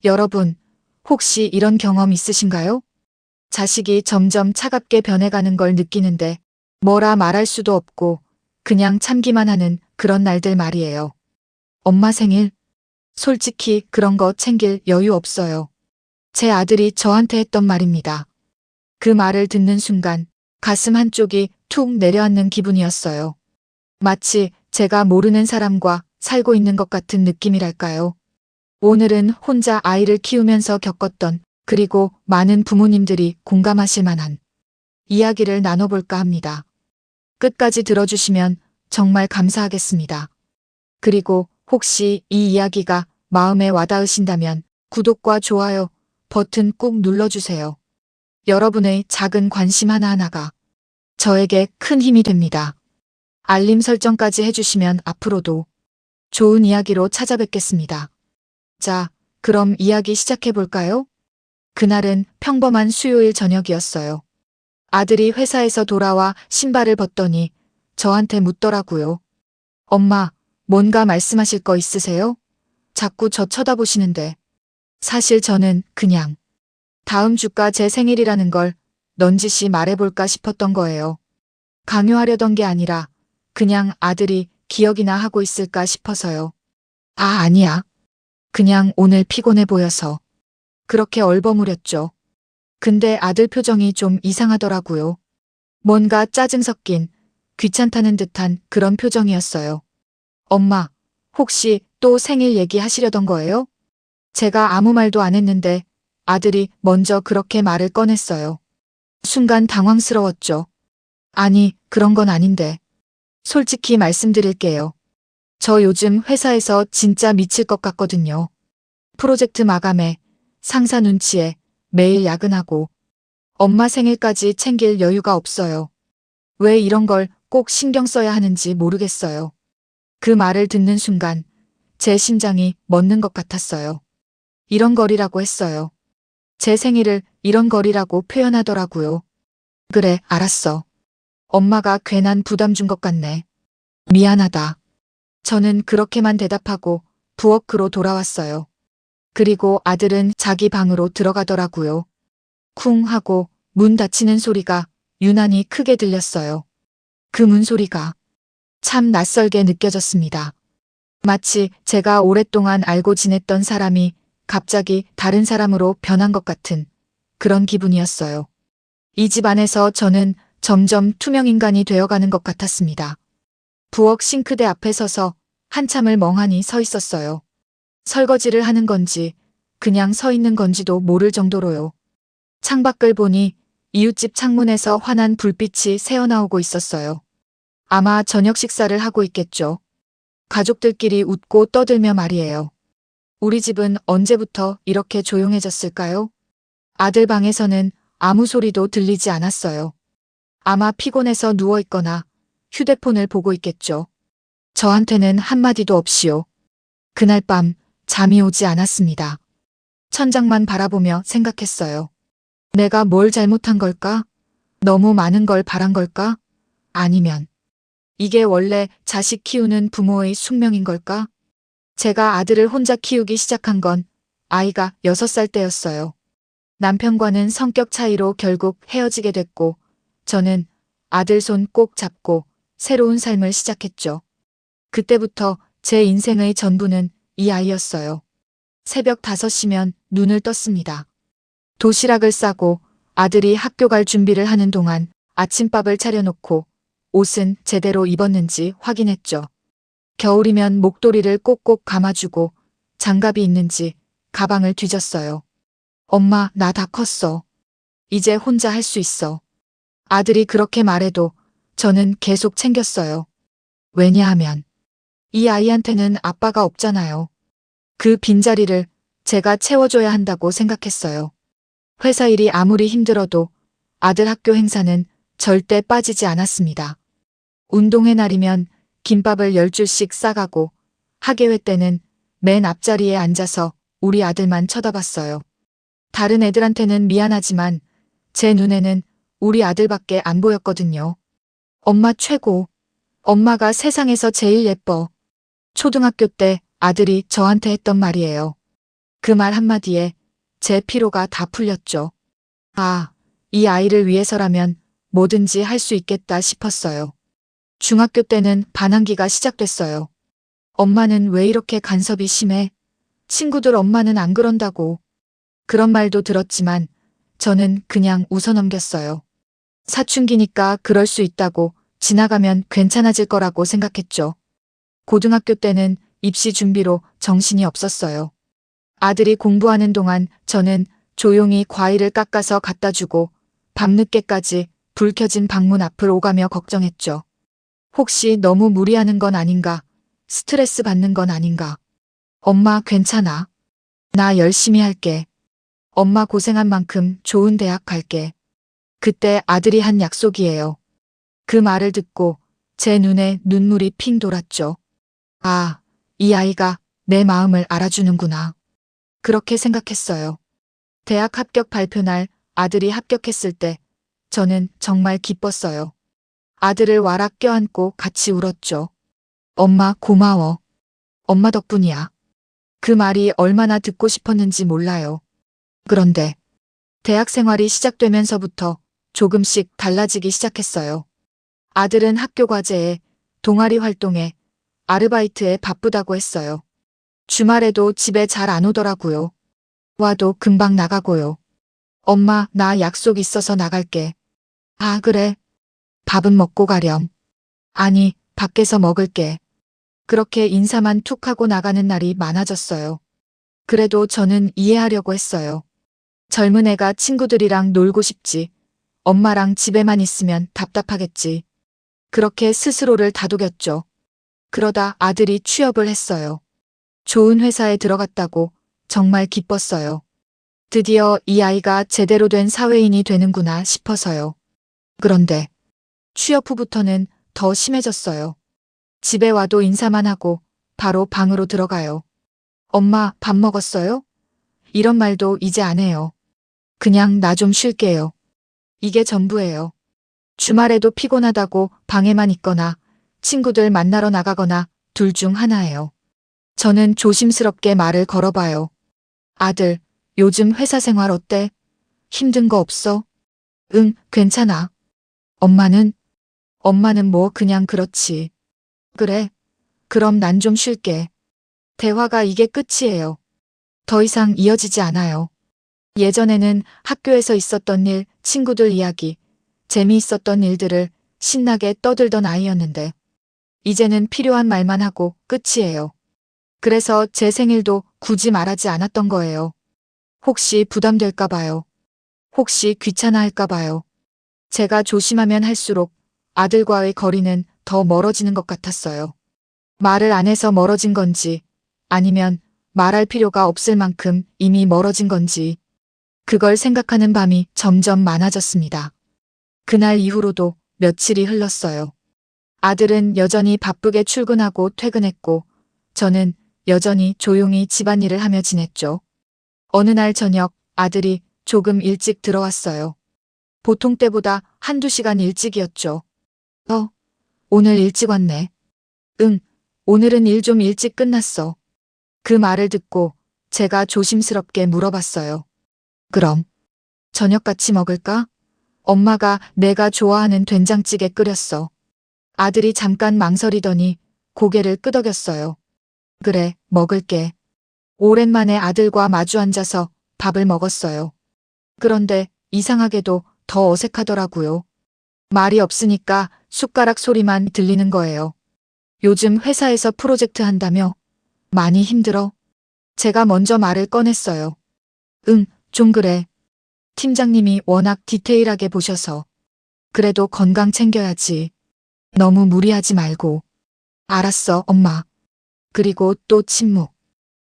여러분, 혹시 이런 경험 있으신가요? 자식이 점점 차갑게 변해가는 걸 느끼는데 뭐라 말할 수도 없고 그냥 참기만 하는 그런 날들 말이에요. 엄마 생일? 솔직히 그런 거 챙길 여유 없어요. 제 아들이 저한테 했던 말입니다. 그 말을 듣는 순간 가슴 한쪽이 툭 내려앉는 기분이었어요. 마치 제가 모르는 사람과 살고 있는 것 같은 느낌이랄까요. 오늘은 혼자 아이를 키우면서 겪었던 그리고 많은 부모님들이 공감하실 만한 이야기를 나눠볼까 합니다. 끝까지 들어주시면 정말 감사하겠습니다. 그리고 혹시 이 이야기가 마음에 와닿으신다면 구독과 좋아요 버튼 꾹 눌러주세요. 여러분의 작은 관심 하나하나가 저에게 큰 힘이 됩니다. 알림 설정까지 해주시면 앞으로도 좋은 이야기로 찾아뵙겠습니다. 자, 그럼 이야기 시작해볼까요? 그날은 평범한 수요일 저녁이었어요. 아들이 회사에서 돌아와 신발을 벗더니 저한테 묻더라고요. 엄마, 뭔가 말씀하실 거 있으세요? 자꾸 저 쳐다보시는데. 사실 저는 그냥 다음 주가 제 생일이라는 걸 넌지시 말해볼까 싶었던 거예요. 강요하려던 게 아니라 그냥 아들이 기억이나 하고 있을까 싶어서요. 아, 아니야. 그냥 오늘 피곤해 보여서. 그렇게 얼버무렸죠. 근데 아들 표정이 좀 이상하더라고요. 뭔가 짜증 섞인 귀찮다는 듯한 그런 표정이었어요. 엄마, 혹시 또 생일 얘기하시려던 거예요? 제가 아무 말도 안 했는데 아들이 먼저 그렇게 말을 꺼냈어요. 순간 당황스러웠죠. 아니, 그런 건 아닌데. 솔직히 말씀드릴게요. 저 요즘 회사에서 진짜 미칠 것 같거든요. 프로젝트 마감에, 상사 눈치에 매일 야근하고 엄마 생일까지 챙길 여유가 없어요. 왜 이런 걸 꼭 신경 써야 하는지 모르겠어요. 그 말을 듣는 순간 제 심장이 멎는 것 같았어요. 이런 거리라고 했어요. 제 생일을 이런 거리라고 표현하더라고요. 그래, 알았어. 엄마가 괜한 부담 준 것 같네. 미안하다. 저는 그렇게만 대답하고 부엌으로 돌아왔어요. 그리고 아들은 자기 방으로 들어가더라고요. 쿵 하고 문 닫히는 소리가 유난히 크게 들렸어요. 그 문소리가 참 낯설게 느껴졌습니다. 마치 제가 오랫동안 알고 지냈던 사람이 갑자기 다른 사람으로 변한 것 같은 그런 기분이었어요. 이 집 안에서 저는 점점 투명 인간이 되어가는 것 같았습니다. 부엌 싱크대 앞에 서서 한참을 멍하니 서 있었어요. 설거지를 하는 건지 그냥 서 있는 건지도 모를 정도로요. 창밖을 보니 이웃집 창문에서 환한 불빛이 새어나오고 있었어요. 아마 저녁 식사를 하고 있겠죠. 가족들끼리 웃고 떠들며 말이에요. 우리 집은 언제부터 이렇게 조용해졌을까요? 아들 방에서는 아무 소리도 들리지 않았어요. 아마 피곤해서 누워있거나 휴대폰을 보고 있겠죠. 저한테는 한마디도 없이요. 그날 밤 잠이 오지 않았습니다. 천장만 바라보며 생각했어요. 내가 뭘 잘못한 걸까? 너무 많은 걸 바란 걸까? 아니면 이게 원래 자식 키우는 부모의 숙명인 걸까? 제가 아들을 혼자 키우기 시작한 건 아이가 6살 때였어요. 남편과는 성격 차이로 결국 헤어지게 됐고 저는 아들 손 꼭 잡고 새로운 삶을 시작했죠. 그때부터 제 인생의 전부는 이 아이였어요. 새벽 5시면 눈을 떴습니다. 도시락을 싸고 아들이 학교 갈 준비를 하는 동안 아침밥을 차려놓고 옷은 제대로 입었는지 확인했죠. 겨울이면 목도리를 꼭꼭 감아주고 장갑이 있는지 가방을 뒤졌어요. 엄마, 나 다 컸어. 이제 혼자 할 수 있어. 아들이 그렇게 말해도 저는 계속 챙겼어요. 왜냐하면 이 아이한테는 아빠가 없잖아요. 그 빈자리를 제가 채워줘야 한다고 생각했어요. 회사 일이 아무리 힘들어도 아들 학교 행사는 절대 빠지지 않았습니다. 운동회 날이면 김밥을 10줄씩 싸가고 학예회 때는 맨 앞자리에 앉아서 우리 아들만 쳐다봤어요. 다른 애들한테는 미안하지만 제 눈에는 우리 아들밖에 안 보였거든요. 엄마 최고. 엄마가 세상에서 제일 예뻐. 초등학교 때 아들이 저한테 했던 말이에요. 그 말 한마디에 제 피로가 다 풀렸죠. 아, 이 아이를 위해서라면 뭐든지 할 수 있겠다 싶었어요. 중학교 때는 반항기가 시작됐어요. 엄마는 왜 이렇게 간섭이 심해? 친구들 엄마는 안 그런다고. 그런 말도 들었지만 저는 그냥 웃어넘겼어요. 사춘기니까 그럴 수 있다고, 지나가면 괜찮아질 거라고 생각했죠. 고등학교 때는 입시 준비로 정신이 없었어요. 아들이 공부하는 동안 저는 조용히 과일을 깎아서 갖다 주고 밤늦게까지 불 켜진 방문 앞을 오가며 걱정했죠. 혹시 너무 무리하는 건 아닌가? 스트레스 받는 건 아닌가? 엄마 괜찮아. 나 열심히 할게. 엄마 고생한 만큼 좋은 대학 갈게. 그때 아들이 한 약속이에요. 그 말을 듣고 제 눈에 눈물이 핑 돌았죠. 아, 이 아이가 내 마음을 알아주는구나. 그렇게 생각했어요. 대학 합격 발표 날 아들이 합격했을 때 저는 정말 기뻤어요. 아들을 와락 껴안고 같이 울었죠. 엄마 고마워. 엄마 덕분이야. 그 말이 얼마나 듣고 싶었는지 몰라요. 그런데 대학 생활이 시작되면서부터 조금씩 달라지기 시작했어요. 아들은 학교 과제에, 동아리 활동에, 아르바이트에 바쁘다고 했어요. 주말에도 집에 잘 안 오더라고요. 와도 금방 나가고요. 엄마, 나 약속 있어서 나갈게. 아, 그래. 밥은 먹고 가렴. 아니, 밖에서 먹을게. 그렇게 인사만 툭 하고 나가는 날이 많아졌어요. 그래도 저는 이해하려고 했어요. 젊은 애가 친구들이랑 놀고 싶지. 엄마랑 집에만 있으면 답답하겠지. 그렇게 스스로를 다독였죠. 그러다 아들이 취업을 했어요. 좋은 회사에 들어갔다고 정말 기뻤어요. 드디어 이 아이가 제대로 된 사회인이 되는구나 싶어서요. 그런데 취업 후부터는 더 심해졌어요. 집에 와도 인사만 하고 바로 방으로 들어가요. 엄마, 밥 먹었어요? 이런 말도 이제 안 해요. 그냥 나 좀 쉴게요. 이게 전부예요. 주말에도 피곤하다고 방에만 있거나 친구들 만나러 나가거나 둘 중 하나예요. 저는 조심스럽게 말을 걸어봐요. 아들, 요즘 회사 생활 어때? 힘든 거 없어? 응, 괜찮아. 엄마는? 엄마는 뭐 그냥 그렇지. 그래. 그럼 난 좀 쉴게. 대화가 이게 끝이에요. 더 이상 이어지지 않아요. 예전에는 학교에서 있었던 일, 친구들 이야기, 재미있었던 일들을 신나게 떠들던 아이였는데, 이제는 필요한 말만 하고 끝이에요. 그래서 제 생일도 굳이 말하지 않았던 거예요. 혹시 부담될까 봐요. 혹시 귀찮아 할까 봐요. 제가 조심하면 할수록 아들과의 거리는 더 멀어지는 것 같았어요. 말을 안 해서 멀어진 건지, 아니면 말할 필요가 없을 만큼 이미 멀어진 건지, 그걸 생각하는 밤이 점점 많아졌습니다. 그날 이후로도 며칠이 흘렀어요. 아들은 여전히 바쁘게 출근하고 퇴근했고, 저는 여전히 조용히 집안일을 하며 지냈죠. 어느 날 저녁 아들이 조금 일찍 들어왔어요. 보통 때보다 한두 시간 일찍이었죠. 오늘 일찍 왔네. 응, 오늘은 일 좀 일찍 끝났어. 그 말을 듣고 제가 조심스럽게 물어봤어요. 그럼 저녁 같이 먹을까? 엄마가 내가 좋아하는 된장찌개 끓였어. 아들이 잠깐 망설이더니 고개를 끄덕였어요. 그래, 먹을게. 오랜만에 아들과 마주 앉아서 밥을 먹었어요. 그런데 이상하게도 더 어색하더라고요. 말이 없으니까 숟가락 소리만 들리는 거예요. 요즘 회사에서 프로젝트 한다며? 많이 힘들어? 제가 먼저 말을 꺼냈어요. 응, 좀 그래. 팀장님이 워낙 디테일하게 보셔서. 그래도 건강 챙겨야지. 너무 무리하지 말고. 알았어, 엄마. 그리고 또 침묵.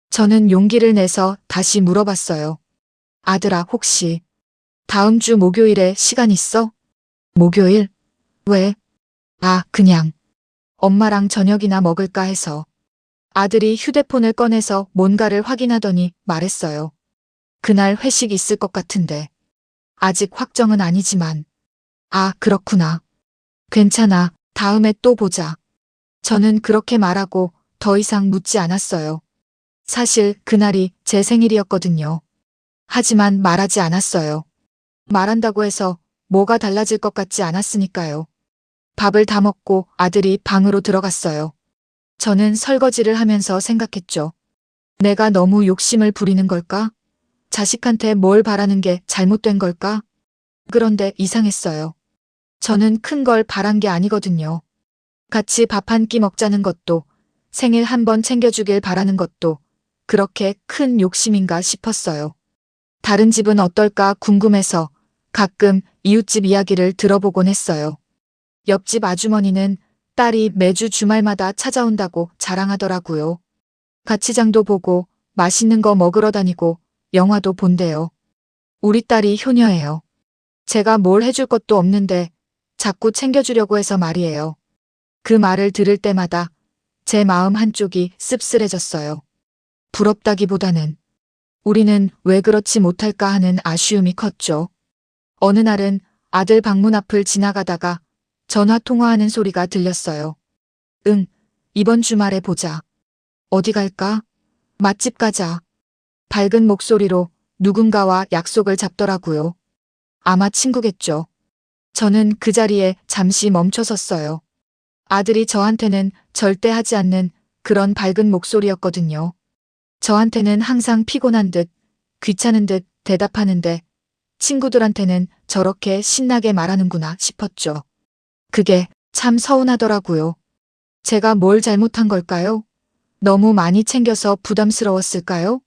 저는 용기를 내서 다시 물어봤어요. 아들아, 혹시 다음 주 목요일에 시간 있어? 목요일? 왜? 아, 그냥. 엄마랑 저녁이나 먹을까 해서. 아들이 휴대폰을 꺼내서 뭔가를 확인하더니 말했어요. 그날 회식 있을 것 같은데. 아직 확정은 아니지만. 아, 그렇구나. 괜찮아. 다음에 또 보자. 저는 그렇게 말하고 더 이상 묻지 않았어요. 사실 그날이 제 생일이었거든요. 하지만 말하지 않았어요. 말한다고 해서 뭐가 달라질 것 같지 않았으니까요. 밥을 다 먹고 아들이 방으로 들어갔어요. 저는 설거지를 하면서 생각했죠. 내가 너무 욕심을 부리는 걸까? 자식한테 뭘 바라는 게 잘못된 걸까? 그런데 이상했어요. 저는 큰 걸 바란 게 아니거든요. 같이 밥 한 끼 먹자는 것도, 생일 한 번 챙겨주길 바라는 것도 그렇게 큰 욕심인가 싶었어요. 다른 집은 어떨까 궁금해서 가끔 이웃집 이야기를 들어보곤 했어요. 옆집 아주머니는 딸이 매주 주말마다 찾아온다고 자랑하더라고요. 가치장도 보고 맛있는 거 먹으러 다니고 영화도 본대요. 우리 딸이 효녀예요. 제가 뭘 해줄 것도 없는데 자꾸 챙겨주려고 해서 말이에요. 그 말을 들을 때마다 제 마음 한쪽이 씁쓸해졌어요. 부럽다기보다는 우리는 왜 그렇지 못할까 하는 아쉬움이 컸죠. 어느 날은 아들 방문 앞을 지나가다가 전화 통화하는 소리가 들렸어요. 응, 이번 주말에 보자. 어디 갈까? 맛집 가자. 밝은 목소리로 누군가와 약속을 잡더라고요. 아마 친구겠죠. 저는 그 자리에 잠시 멈춰섰어요. 아들이 저한테는 절대 하지 않는 그런 밝은 목소리였거든요. 저한테는 항상 피곤한 듯, 귀찮은 듯 대답하는데 친구들한테는 저렇게 신나게 말하는구나 싶었죠. 그게 참 서운하더라고요. 제가 뭘 잘못한 걸까요? 너무 많이 챙겨서 부담스러웠을까요?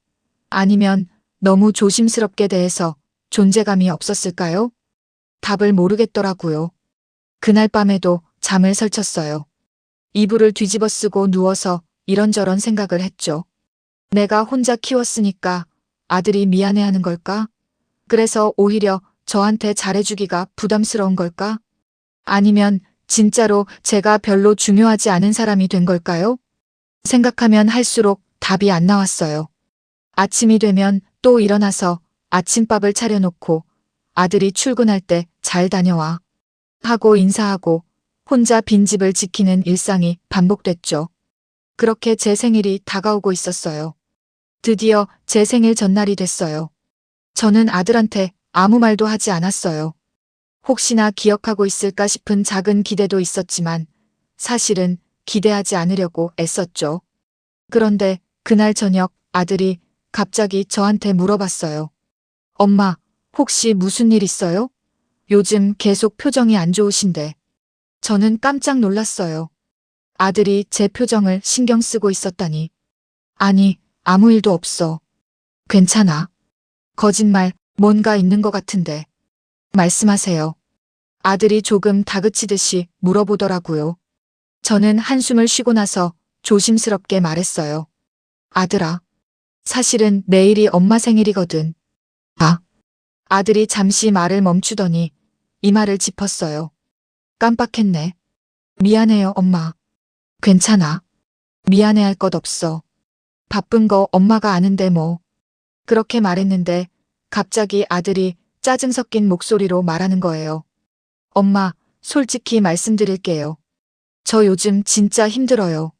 아니면 너무 조심스럽게 대해서 존재감이 없었을까요? 답을 모르겠더라고요. 그날 밤에도 잠을 설쳤어요. 이불을 뒤집어 쓰고 누워서 이런저런 생각을 했죠. 내가 혼자 키웠으니까 아들이 미안해하는 걸까? 그래서 오히려 저한테 잘해주기가 부담스러운 걸까? 아니면 진짜로 제가 별로 중요하지 않은 사람이 된 걸까요? 생각하면 할수록 답이 안 나왔어요. 아침이 되면 또 일어나서 아침밥을 차려놓고 아들이 출근할 때 잘 다녀와 하고 인사하고 혼자 빈집을 지키는 일상이 반복됐죠. 그렇게 제 생일이 다가오고 있었어요. 드디어 제 생일 전날이 됐어요. 저는 아들한테 아무 말도 하지 않았어요. 혹시나 기억하고 있을까 싶은 작은 기대도 있었지만 사실은 기대하지 않으려고 애썼죠. 그런데 그날 저녁 아들이 갑자기 저한테 물어봤어요. 엄마, 혹시 무슨 일 있어요? 요즘 계속 표정이 안 좋으신데. 저는 깜짝 놀랐어요. 아들이 제 표정을 신경 쓰고 있었다니. 아니, 아무 일도 없어. 괜찮아. 거짓말, 뭔가 있는 것 같은데. 말씀하세요. 아들이 조금 다그치듯이 물어보더라고요. 저는 한숨을 쉬고 나서 조심스럽게 말했어요. 아들아, 사실은 내일이 엄마 생일이거든. 아, 아들이 잠시 말을 멈추더니 이마를 짚었어요. 깜빡했네. 미안해요, 엄마. 괜찮아. 미안해할 것 없어. 바쁜 거 엄마가 아는데 뭐. 그렇게 말했는데 갑자기 아들이 짜증 섞인 목소리로 말하는 거예요. 엄마, 솔직히 말씀드릴게요. 저 요즘 진짜 힘들어요.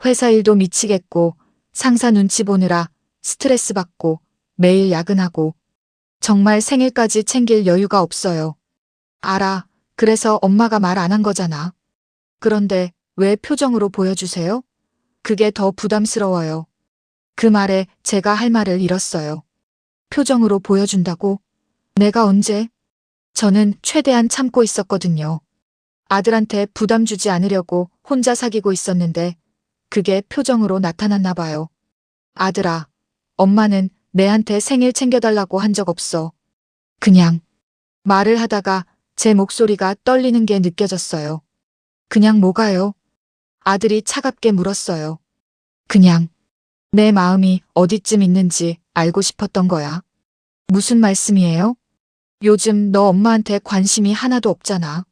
회사 일도 미치겠고 상사 눈치 보느라 스트레스 받고 매일 야근하고 정말 생일까지 챙길 여유가 없어요. 알아. 그래서 엄마가 말 안 한 거잖아. 그런데 왜 표정으로 보여주세요? 그게 더 부담스러워요. 그 말에 제가 할 말을 잃었어요. 표정으로 보여준다고? 내가 언제? 저는 최대한 참고 있었거든요. 아들한테 부담 주지 않으려고 혼자 사귀고 있었는데 그게 표정으로 나타났나 봐요. 아들아, 엄마는 내한테 생일 챙겨달라고 한 적 없어. 그냥 말을 하다가 제 목소리가 떨리는 게 느껴졌어요. 그냥 뭐가요? 아들이 차갑게 물었어요. 그냥 내 마음이 어디쯤 있는지 알고 싶었던 거야. 무슨 말씀이에요? 요즘 너 엄마한테 관심이 하나도 없잖아.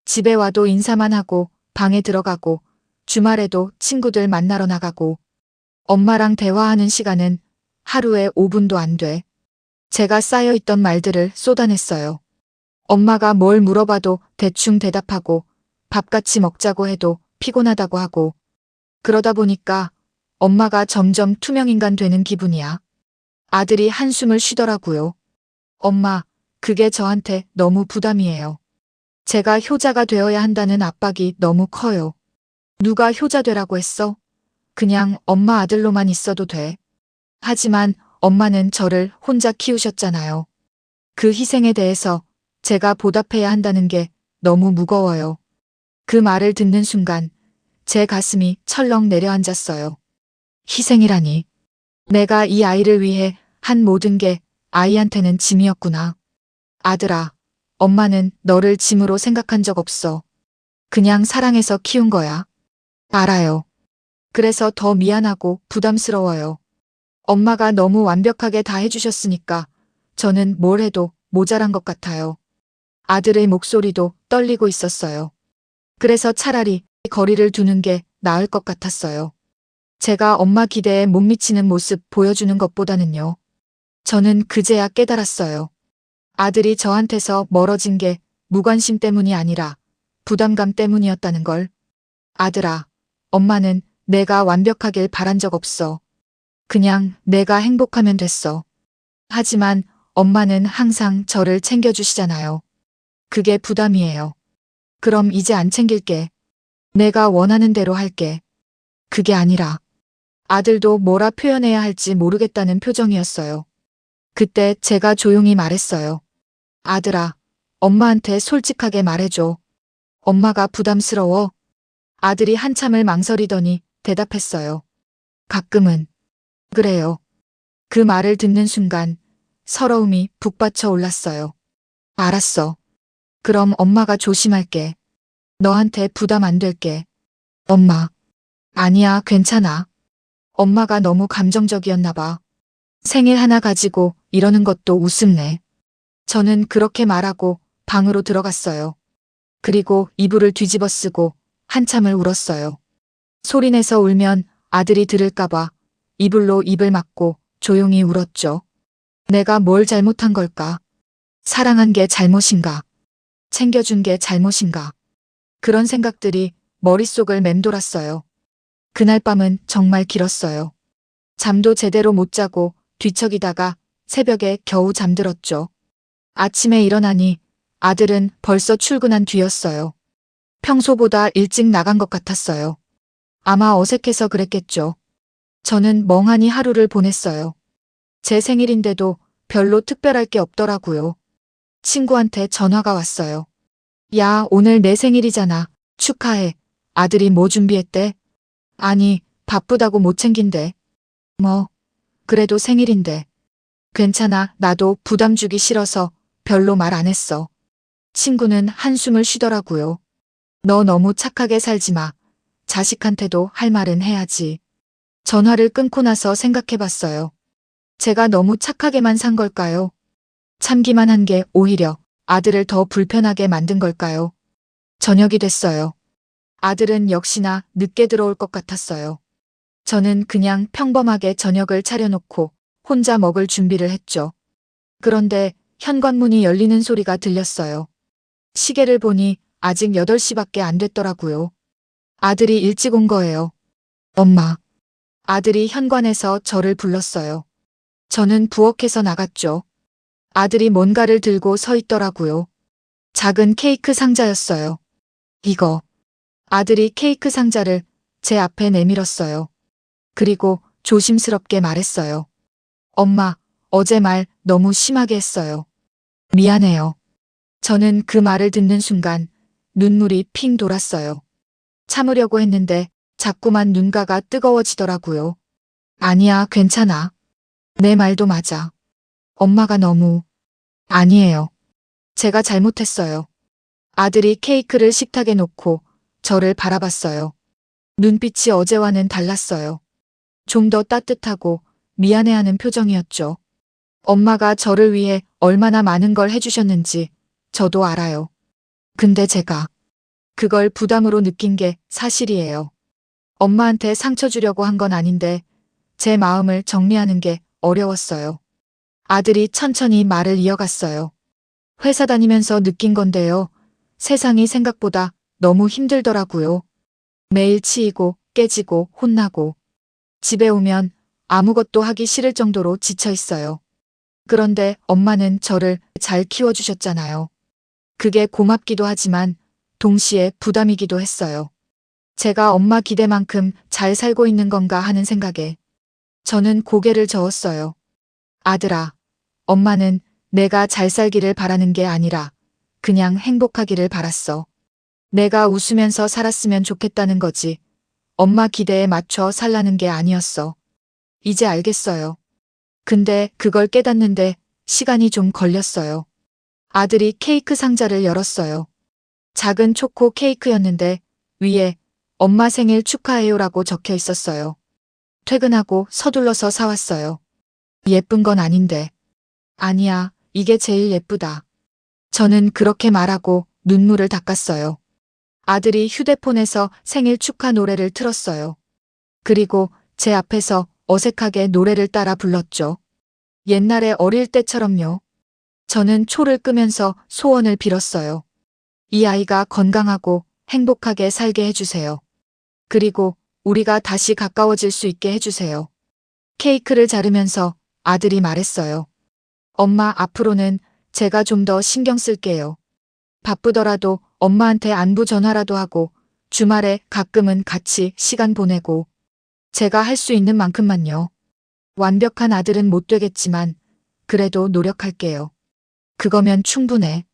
집에 와도 인사만 하고 방에 들어가고 주말에도 친구들 만나러 나가고 엄마랑 대화하는 시간은 하루에 5분도 안 돼. 제가 쌓여있던 말들을 쏟아냈어요. 엄마가 뭘 물어봐도 대충 대답하고 밥 같이 먹자고 해도 피곤하다고 하고 그러다 보니까 엄마가 점점 투명인간 되는 기분이야. 아들이 한숨을 쉬더라고요. 엄마, 그게 저한테 너무 부담이에요. 제가 효자가 되어야 한다는 압박이 너무 커요. 누가 효자 되라고 했어? 그냥 엄마 아들로만 있어도 돼. 하지만 엄마는 저를 혼자 키우셨잖아요. 그 희생에 대해서 제가 보답해야 한다는 게 너무 무거워요. 그 말을 듣는 순간 제 가슴이 철렁 내려앉았어요. 희생이라니. 내가 이 아이를 위해 한 모든 게 아이한테는 짐이었구나. 아들아, 엄마는 너를 짐으로 생각한 적 없어. 그냥 사랑해서 키운 거야. 알아요. 그래서 더 미안하고 부담스러워요. 엄마가 너무 완벽하게 다 해주셨으니까 저는 뭘 해도 모자란 것 같아요. 아들의 목소리도 떨리고 있었어요. 그래서 차라리 거리를 두는 게 나을 것 같았어요. 제가 엄마 기대에 못 미치는 모습 보여주는 것보다는요. 저는 그제야 깨달았어요. 아들이 저한테서 멀어진 게 무관심 때문이 아니라 부담감 때문이었다는 걸. 아들아, 엄마는 내가 완벽하길 바란 적 없어. 그냥 내가 행복하면 됐어. 하지만 엄마는 항상 저를 챙겨주시잖아요. 그게 부담이에요. 그럼 이제 안 챙길게. 내가 원하는 대로 할게. 그게 아니라 아들도 뭐라 표현해야 할지 모르겠다는 표정이었어요. 그때 제가 조용히 말했어요. 아들아, 엄마한테 솔직하게 말해줘. 엄마가 부담스러워. 아들이 한참을 망설이더니 대답했어요. 가끔은. 그래요. 그 말을 듣는 순간 서러움이 북받쳐 올랐어요. 알았어. 그럼 엄마가 조심할게. 너한테 부담 안 될게. 엄마. 아니야, 괜찮아. 엄마가 너무 감정적이었나 봐. 생일 하나 가지고 이러는 것도 우습네. 저는 그렇게 말하고 방으로 들어갔어요. 그리고 이불을 뒤집어 쓰고 한참을 울었어요. 소리내서 울면 아들이 들을까봐 이불로 입을 막고 조용히 울었죠. 내가 뭘 잘못한 걸까? 사랑한 게 잘못인가? 챙겨준 게 잘못인가? 그런 생각들이 머릿속을 맴돌았어요. 그날 밤은 정말 길었어요. 잠도 제대로 못 자고 뒤척이다가 새벽에 겨우 잠들었죠. 아침에 일어나니 아들은 벌써 출근한 뒤였어요. 평소보다 일찍 나간 것 같았어요. 아마 어색해서 그랬겠죠. 저는 멍하니 하루를 보냈어요. 제 생일인데도 별로 특별할 게 없더라고요. 친구한테 전화가 왔어요. 야, 오늘 내 생일이잖아. 축하해. 아들이 뭐 준비했대? 아니, 바쁘다고 못 챙긴대. 뭐, 그래도 생일인데. 괜찮아. 나도 부담 주기 싫어서 별로 말 안 했어. 친구는 한숨을 쉬더라고요. 너 너무 착하게 살지 마. 자식한테도 할 말은 해야지. 전화를 끊고 나서 생각해봤어요. 제가 너무 착하게만 산 걸까요? 참기만 한 게 오히려 아들을 더 불편하게 만든 걸까요? 저녁이 됐어요. 아들은 역시나 늦게 들어올 것 같았어요. 저는 그냥 평범하게 저녁을 차려놓고 혼자 먹을 준비를 했죠. 그런데 현관문이 열리는 소리가 들렸어요. 시계를 보니 아직 8시밖에 안 됐더라고요. 아들이 일찍 온 거예요. 엄마. 아들이 현관에서 저를 불렀어요. 저는 부엌에서 나갔죠. 아들이 뭔가를 들고 서 있더라고요. 작은 케이크 상자였어요. 이거. 아들이 케이크 상자를 제 앞에 내밀었어요. 그리고 조심스럽게 말했어요. 엄마, 어제 말 너무 심하게 했어요. 미안해요. 저는 그 말을 듣는 순간 눈물이 핑 돌았어요. 참으려고 했는데 자꾸만 눈가가 뜨거워지더라고요. 아니야, 괜찮아. 내 말도 맞아. 엄마가 너무... 아니에요. 제가 잘못했어요. 아들이 케이크를 식탁에 놓고 저를 바라봤어요. 눈빛이 어제와는 달랐어요. 좀 더 따뜻하고 미안해하는 표정이었죠. 엄마가 저를 위해 얼마나 많은 걸 해주셨는지 저도 알아요. 근데 제가 그걸 부담으로 느낀 게 사실이에요. 엄마한테 상처 주려고 한 건 아닌데 제 마음을 정리하는 게 어려웠어요. 아들이 천천히 말을 이어갔어요. 회사 다니면서 느낀 건데요. 세상이 생각보다 너무 힘들더라고요. 매일 치이고 깨지고 혼나고. 집에 오면 아무것도 하기 싫을 정도로 지쳐 있어요. 그런데 엄마는 저를 잘 키워주셨잖아요. 그게 고맙기도 하지만 동시에 부담이기도 했어요. 제가 엄마 기대만큼 잘 살고 있는 건가 하는 생각에 저는 고개를 저었어요. 아들아, 엄마는 내가 잘 살기를 바라는 게 아니라 그냥 행복하기를 바랐어. 내가 웃으면서 살았으면 좋겠다는 거지. 엄마 기대에 맞춰 살라는 게 아니었어. 이제 알겠어요. 근데 그걸 깨닫는데 시간이 좀 걸렸어요. 아들이 케이크 상자를 열었어요. 작은 초코 케이크였는데 위에 엄마 생일 축하해요라고 적혀 있었어요. 퇴근하고 서둘러서 사왔어요. 예쁜 건 아닌데. 아니야, 이게 제일 예쁘다. 저는 그렇게 말하고 눈물을 닦았어요. 아들이 휴대폰에서 생일 축하 노래를 틀었어요. 그리고 제 앞에서 어색하게 노래를 따라 불렀죠. 옛날에 어릴 때처럼요. 저는 초를 끄면서 소원을 빌었어요. 이 아이가 건강하고 행복하게 살게 해주세요. 그리고 우리가 다시 가까워질 수 있게 해주세요. 케이크를 자르면서 아들이 말했어요. 엄마, 앞으로는 제가 좀 더 신경 쓸게요. 바쁘더라도 엄마한테 안부 전화라도 하고 주말에 가끔은 같이 시간 보내고 제가 할 수 있는 만큼만요. 완벽한 아들은 못 되겠지만 그래도 노력할게요. 그거면 충분해.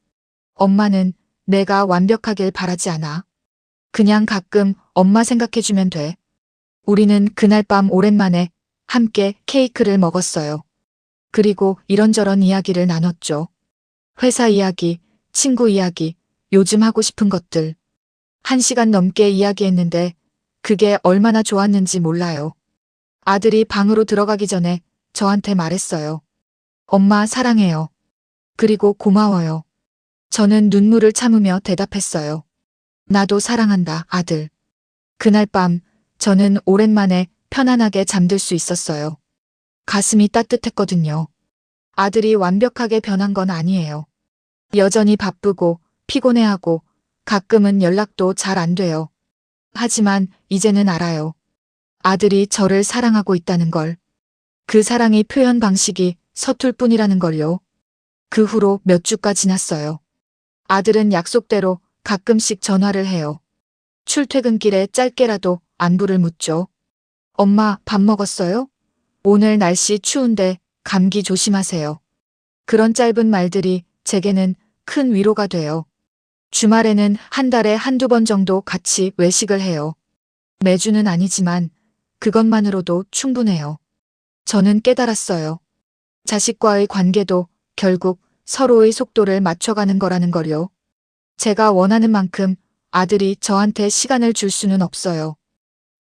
엄마는 내가 완벽하길 바라지 않아. 그냥 가끔 엄마 생각해주면 돼. 우리는 그날 밤 오랜만에 함께 케이크를 먹었어요. 그리고 이런저런 이야기를 나눴죠. 회사 이야기, 친구 이야기, 요즘 하고 싶은 것들. 1시간 넘게 이야기했는데 그게 얼마나 좋았는지 몰라요. 아들이 방으로 들어가기 전에 저한테 말했어요. 엄마 사랑해요. 그리고 고마워요. 저는 눈물을 참으며 대답했어요. 나도 사랑한다, 아들. 그날 밤 저는 오랜만에 편안하게 잠들 수 있었어요. 가슴이 따뜻했거든요. 아들이 완벽하게 변한 건 아니에요. 여전히 바쁘고 피곤해하고 가끔은 연락도 잘 안 돼요. 하지만 이제는 알아요. 아들이 저를 사랑하고 있다는 걸. 그 사랑의 표현 방식이 서툴 뿐이라는 걸요. 그 후로 몇 주가 지났어요. 아들은 약속대로 가끔씩 전화를 해요. 출퇴근길에 짧게라도 안부를 묻죠. 엄마, 밥 먹었어요? 오늘 날씨 추운데 감기 조심하세요. 그런 짧은 말들이 제게는 큰 위로가 돼요. 주말에는 한 달에 한두 번 정도 같이 외식을 해요. 매주는 아니지만 그것만으로도 충분해요. 저는 깨달았어요. 자식과의 관계도 결국 서로의 속도를 맞춰가는 거라는 걸요. 제가 원하는 만큼 아들이 저한테 시간을 줄 수는 없어요.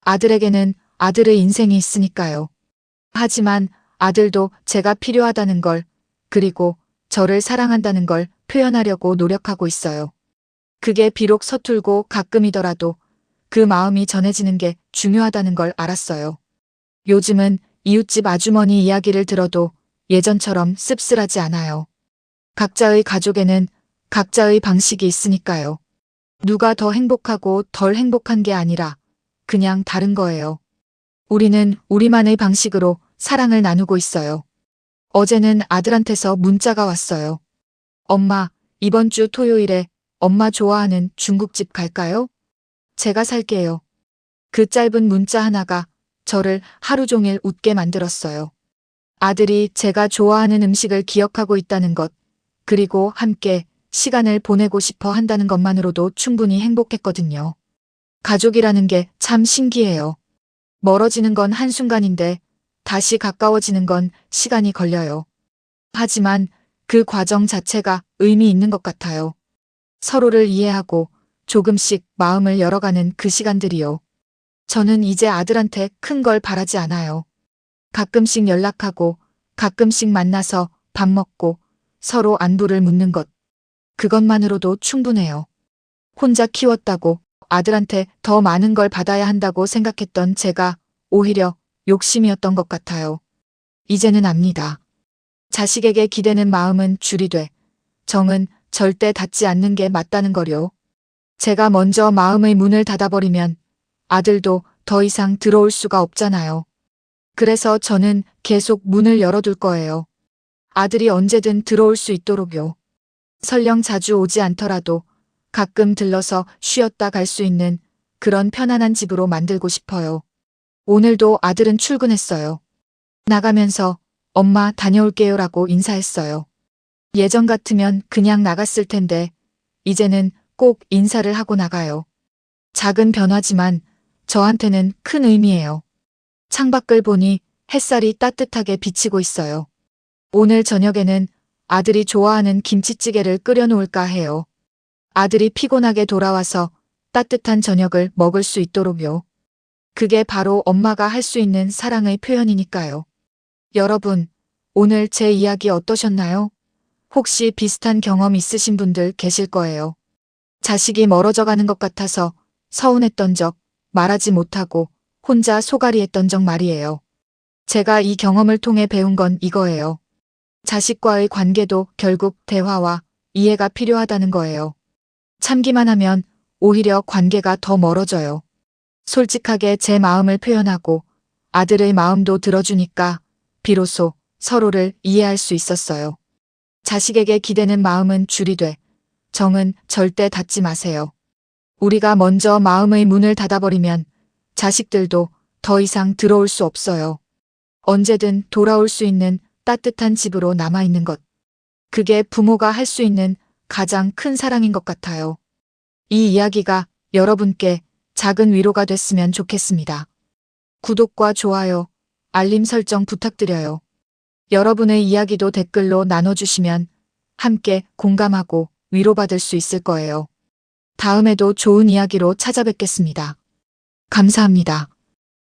아들에게는 아들의 인생이 있으니까요. 하지만 아들도 제가 필요하다는 걸, 그리고 저를 사랑한다는 걸 표현하려고 노력하고 있어요. 그게 비록 서툴고 가끔이더라도 그 마음이 전해지는 게 중요하다는 걸 알았어요. 요즘은 이웃집 아주머니 이야기를 들어도 예전처럼 씁쓸하지 않아요. 각자의 가족에는 각자의 방식이 있으니까요. 누가 더 행복하고 덜 행복한 게 아니라 그냥 다른 거예요. 우리는 우리만의 방식으로 사랑을 나누고 있어요. 어제는 아들한테서 문자가 왔어요. 엄마, 이번 주 토요일에 엄마 좋아하는 중국집 갈까요? 제가 살게요. 그 짧은 문자 하나가 저를 하루 종일 웃게 만들었어요. 아들이 제가 좋아하는 음식을 기억하고 있다는 것, 그리고 함께 시간을 보내고 싶어 한다는 것만으로도 충분히 행복했거든요. 가족이라는 게 참 신기해요. 멀어지는 건 한순간인데 다시 가까워지는 건 시간이 걸려요. 하지만 그 과정 자체가 의미 있는 것 같아요. 서로를 이해하고 조금씩 마음을 열어가는 그 시간들이요. 저는 이제 아들한테 큰 걸 바라지 않아요. 가끔씩 연락하고 가끔씩 만나서 밥 먹고 서로 안부를 묻는 것. 그것만으로도 충분해요. 혼자 키웠다고 아들한테 더 많은 걸 받아야 한다고 생각했던 제가 오히려 욕심이었던 것 같아요. 이제는 압니다. 자식에게 기대는 마음은 줄이 돼 정은 절대 닫지 않는 게 맞다는 거요. 제가 먼저 마음의 문을 닫아버리면 아들도 더 이상 들어올 수가 없잖아요. 그래서 저는 계속 문을 열어둘 거예요. 아들이 언제든 들어올 수 있도록요. 설령 자주 오지 않더라도 가끔 들러서 쉬었다 갈 수 있는 그런 편안한 집으로 만들고 싶어요. 오늘도 아들은 출근했어요. 나가면서 엄마 다녀올게요라고 인사했어요. 예전 같으면 그냥 나갔을 텐데 이제는 꼭 인사를 하고 나가요. 작은 변화지만 저한테는 큰 의미예요. 창밖을 보니 햇살이 따뜻하게 비치고 있어요. 오늘 저녁에는 아들이 좋아하는 김치찌개를 끓여 놓을까 해요. 아들이 피곤하게 돌아와서 따뜻한 저녁을 먹을 수 있도록요. 그게 바로 엄마가 할 수 있는 사랑의 표현이니까요. 여러분, 오늘 제 이야기 어떠셨나요? 혹시 비슷한 경험 있으신 분들 계실 거예요. 자식이 멀어져 가는 것 같아서 서운했던 적, 말하지 못하고 혼자 소갈이했던 적 말이에요. 제가 이 경험을 통해 배운 건 이거예요. 자식과의 관계도 결국 대화와 이해가 필요하다는 거예요. 참기만 하면 오히려 관계가 더 멀어져요. 솔직하게 제 마음을 표현하고 아들의 마음도 들어주니까 비로소 서로를 이해할 수 있었어요. 자식에게 기대는 마음은 줄이 돼. 정은 절대 닫지 마세요. 우리가 먼저 마음의 문을 닫아버리면 자식들도 더 이상 들어올 수 없어요. 언제든 돌아올 수 있는 따뜻한 집으로 남아있는 것. 그게 부모가 할 수 있는 가장 큰 사랑인 것 같아요. 이 이야기가 여러분께 작은 위로가 됐으면 좋겠습니다. 구독과 좋아요, 알림 설정 부탁드려요. 여러분의 이야기도 댓글로 나눠주시면 함께 공감하고 위로받을 수 있을 거예요. 다음에도 좋은 이야기로 찾아뵙겠습니다. 감사합니다.